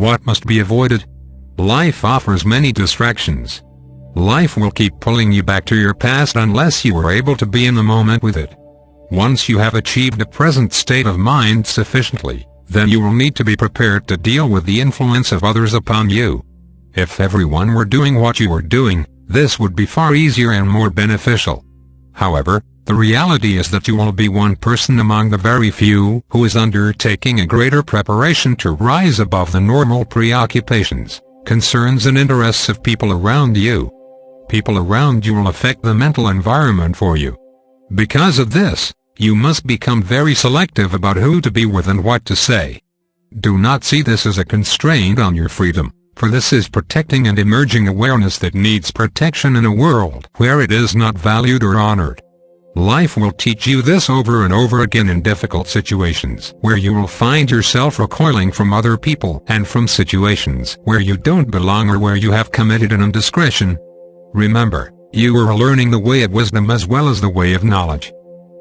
What must be avoided? Life offers many distractions. Life will keep pulling you back to your past unless you are able to be in the moment with it. Once you have achieved a present state of mind sufficiently, then you will need to be prepared to deal with the influence of others upon you. If everyone were doing what you were doing, this would be far easier and more beneficial. However, the reality is that you will be one person among the very few who is undertaking a greater preparation to rise above the normal preoccupations, concerns and interests of people around you. People around you will affect the mental environment for you. Because of this, you must become very selective about who to be with and what to say. Do not see this as a constraint on your freedom, for this is protecting and emerging awareness that needs protection in a world where it is not valued or honored. Life will teach you this over and over again in difficult situations where you will find yourself recoiling from other people and from situations where you don't belong or where you have committed an indiscretion. Remember, you are learning the way of wisdom as well as the way of knowledge.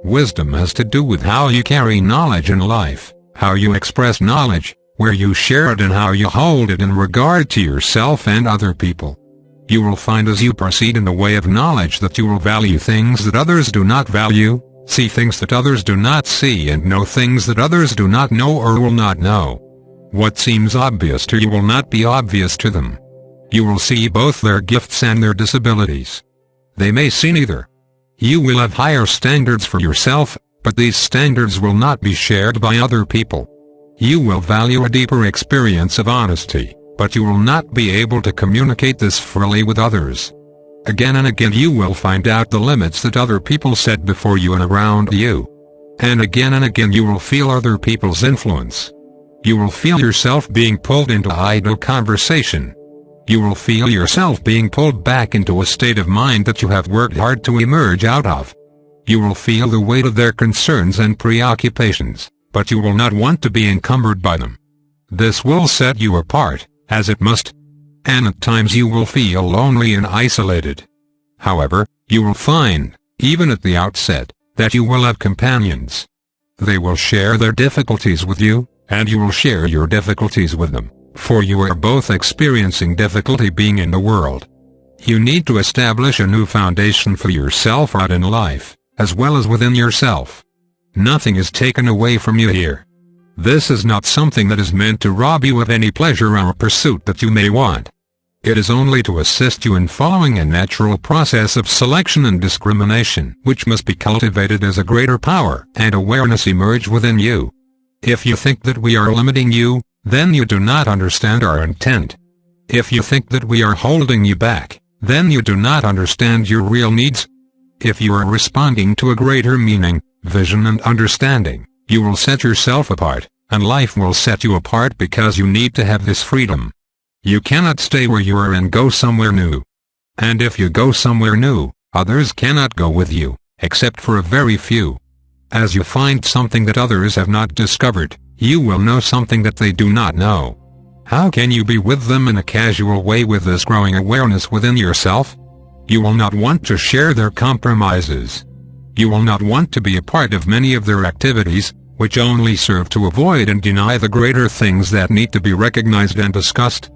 Wisdom has to do with how you carry knowledge in life, how you express knowledge, where you share it and how you hold it in regard to yourself and other people. You will find as you proceed in the way of knowledge that you will value things that others do not value, see things that others do not see, and know things that others do not know or will not know. What seems obvious to you will not be obvious to them. You will see both their gifts and their disabilities. They may see neither. You will have higher standards for yourself, but these standards will not be shared by other people. You will value a deeper experience of honesty, but you will not be able to communicate this freely with others. Again and again you will find out the limits that other people set before you and around you. And again you will feel other people's influence. You will feel yourself being pulled into idle conversation. You will feel yourself being pulled back into a state of mind that you have worked hard to emerge out of. You will feel the weight of their concerns and preoccupations, but you will not want to be encumbered by them. This will set you apart, as it must. And at times you will feel lonely and isolated. However, you will find, even at the outset, that you will have companions. They will share their difficulties with you, and you will share your difficulties with them, for you are both experiencing difficulty being in the world. You need to establish a new foundation for yourself out in life, as well as within yourself. Nothing is taken away from you here. This is not something that is meant to rob you of any pleasure or pursuit that you may want. It is only to assist you in following a natural process of selection and discrimination, which must be cultivated as a greater power and awareness emerge within you. If you think that we are limiting you, then you do not understand our intent. If you think that we are holding you back, then you do not understand your real needs. If you are responding to a greater meaning, vision and understanding, you will set yourself apart, and life will set you apart because you need to have this freedom. You cannot stay where you are and go somewhere new. And if you go somewhere new, others cannot go with you, except for a very few. As you find something that others have not discovered, you will know something that they do not know. How can you be with them in a casual way with this growing awareness within yourself? You will not want to share their compromises. You will not want to be a part of many of their activities, which only serve to avoid and deny the greater things that need to be recognized and discussed.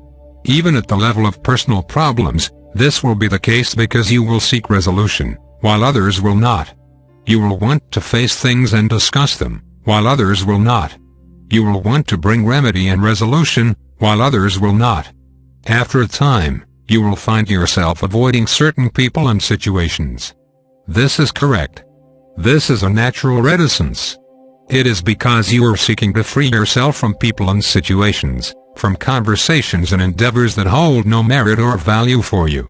Even at the level of personal problems, this will be the case because you will seek resolution, while others will not. You will want to face things and discuss them, while others will not. You will want to bring remedy and resolution, while others will not. After a time, you will find yourself avoiding certain people and situations. This is correct. This is a natural reticence. It is because you are seeking to free yourself from people and situations, from conversations and endeavors that hold no merit or value for you.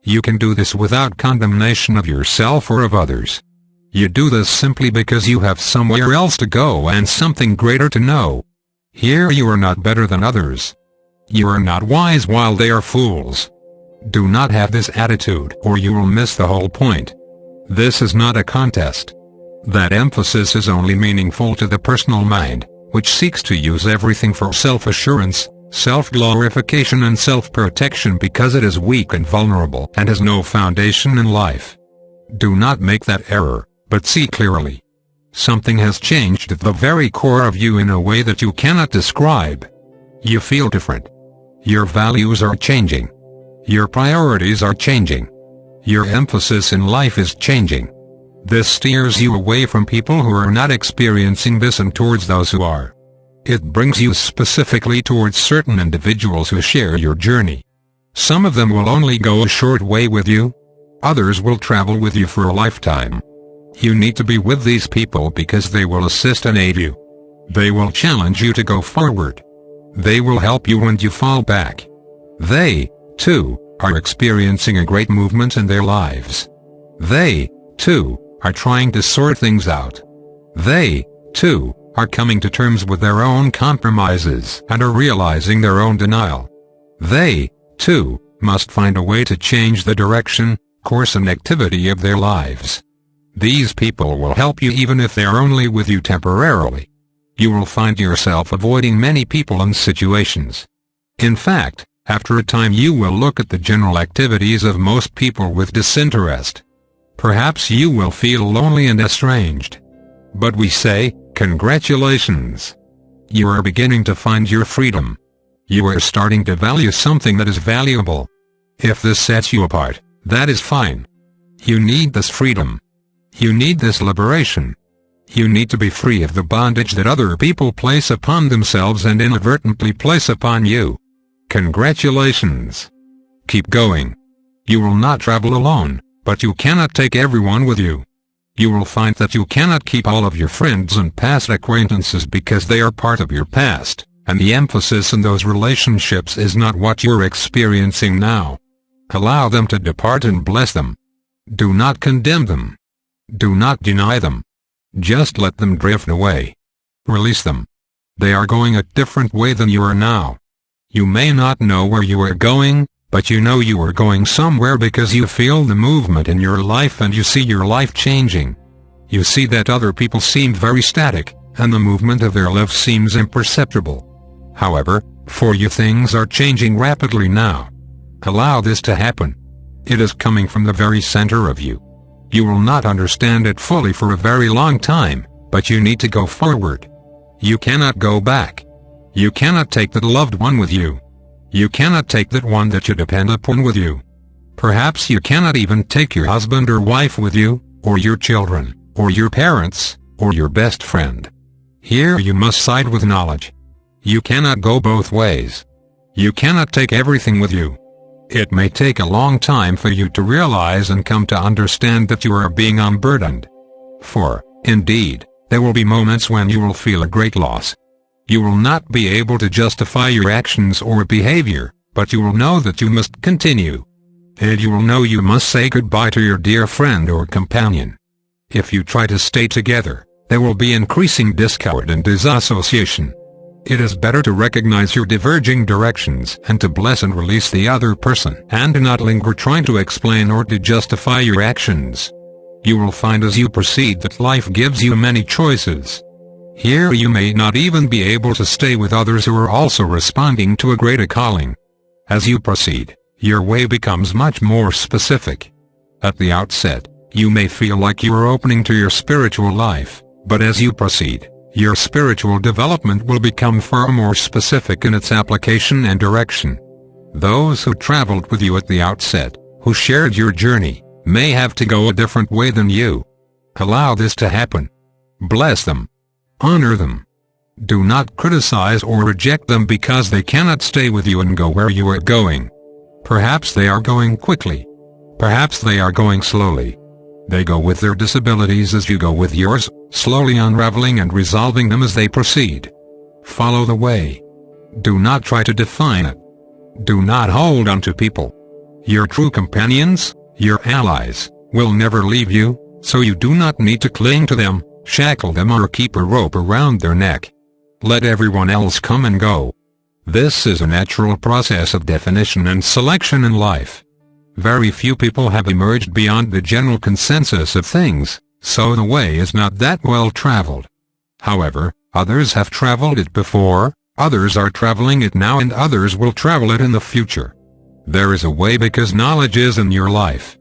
You can do this without condemnation of yourself or of others. You do this simply because you have somewhere else to go and something greater to know. Here you are not better than others. You are not wise while they are fools. Do not have this attitude or you will miss the whole point. This is not a contest. That emphasis is only meaningful to the personal mind, which seeks to use everything for self-assurance, self-glorification and self-protection because it is weak and vulnerable and has no foundation in life. Do not make that error, but see clearly. Something has changed at the very core of you in a way that you cannot describe. You feel different, Your values are changing. Your priorities are changing. Your emphasis in life is changing. This steers you away from people who are not experiencing this and towards those who are. It brings you specifically towards certain individuals who share your journey. Some of them will only go a short way with you. Others will travel with you for a lifetime. You need to be with these people because they will assist and aid you. They will challenge you to go forward. They will help you when you fall back. They, too, are experiencing a great movement in their lives. They, too, are trying to sort things out. They, too, are coming to terms with their own compromises and are realizing their own denial. They, too, must find a way to change the direction, course and activity of their lives. These people will help you even if they are only with you temporarily. You will find yourself avoiding many people and situations. In fact, after a time you will look at the general activities of most people with disinterest. Perhaps you will feel lonely and estranged. But we say, congratulations! You are beginning to find your freedom. You are starting to value something that is valuable. If this sets you apart, that is fine. You need this freedom. You need this liberation. You need to be free of the bondage that other people place upon themselves and inadvertently place upon you. Congratulations! Keep going. You will not travel alone, but you cannot take everyone with you. You will find that you cannot keep all of your friends and past acquaintances because they are part of your past, and the emphasis in those relationships is not what you're experiencing now. Allow them to depart and bless them. Do not condemn them. Do not deny them. Just let them drift away. Release them. They are going a different way than you are now. You may not know where you are going, but you know you are going somewhere because you feel the movement in your life and you see your life changing. You see that other people seem very static, and the movement of their life seems imperceptible. However, for you things are changing rapidly now. Allow this to happen. It is coming from the very center of you. You will not understand it fully for a very long time, but you need to go forward. You cannot go back. You cannot take that loved one with you. You cannot take that one that you depend upon with you. Perhaps you cannot even take your husband or wife with you, or your children, or your parents, or your best friend. Here you must side with knowledge. You cannot go both ways. You cannot take everything with you. It may take a long time for you to realize and come to understand that you are being unburdened. For, indeed, there will be moments when you will feel a great loss. You will not be able to justify your actions or behavior, but you will know that you must continue. And you will know you must say goodbye to your dear friend or companion. If you try to stay together, there will be increasing discord and disassociation. It is better to recognize your diverging directions and to bless and release the other person and to not linger trying to explain or to justify your actions. You will find as you proceed that life gives you many choices. Here you may not even be able to stay with others who are also responding to a greater calling. As you proceed, your way becomes much more specific. At the outset, you may feel like you are opening to your spiritual life, but as you proceed, your spiritual development will become far more specific in its application and direction. Those who traveled with you at the outset, who shared your journey, may have to go a different way than you. Allow this to happen. Bless them. Honor them. Do not criticize or reject them because they cannot stay with you and go where you are going. Perhaps they are going quickly. Perhaps they are going slowly. They go with their disabilities as you go with yours, slowly unraveling and resolving them as they proceed. Follow the way. Do not try to define it. Do not hold on to people. Your true companions, your allies, will never leave you, so you do not need to cling to them, shackle them or keep a rope around their neck. Let everyone else come and go. This is a natural process of definition and selection in life. Very few people have emerged beyond the general consensus of things, so the way is not that well traveled. However, others have traveled it before, others are traveling it now and others will travel it in the future. There is a way because knowledge is in your life.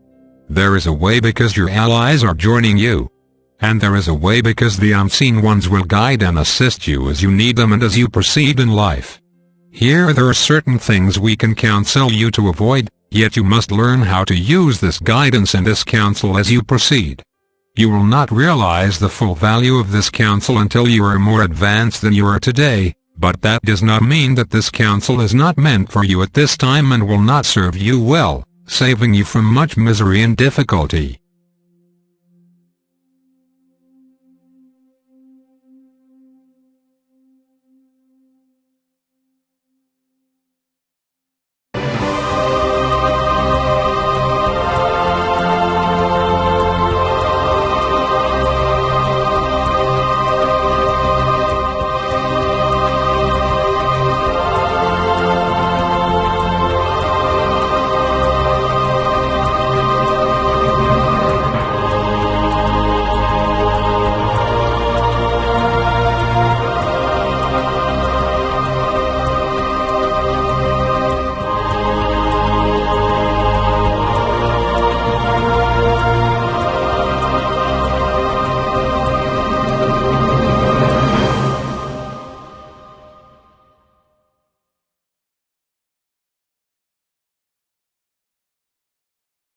There is a way because your allies are joining you. And there is a way because the unseen ones will guide and assist you as you need them and as you proceed in life. Here there are certain things we can counsel you to avoid, yet you must learn how to use this guidance and this counsel as you proceed. You will not realize the full value of this counsel until you are more advanced than you are today, but that does not mean that this counsel is not meant for you at this time and will not serve you well, saving you from much misery and difficulty.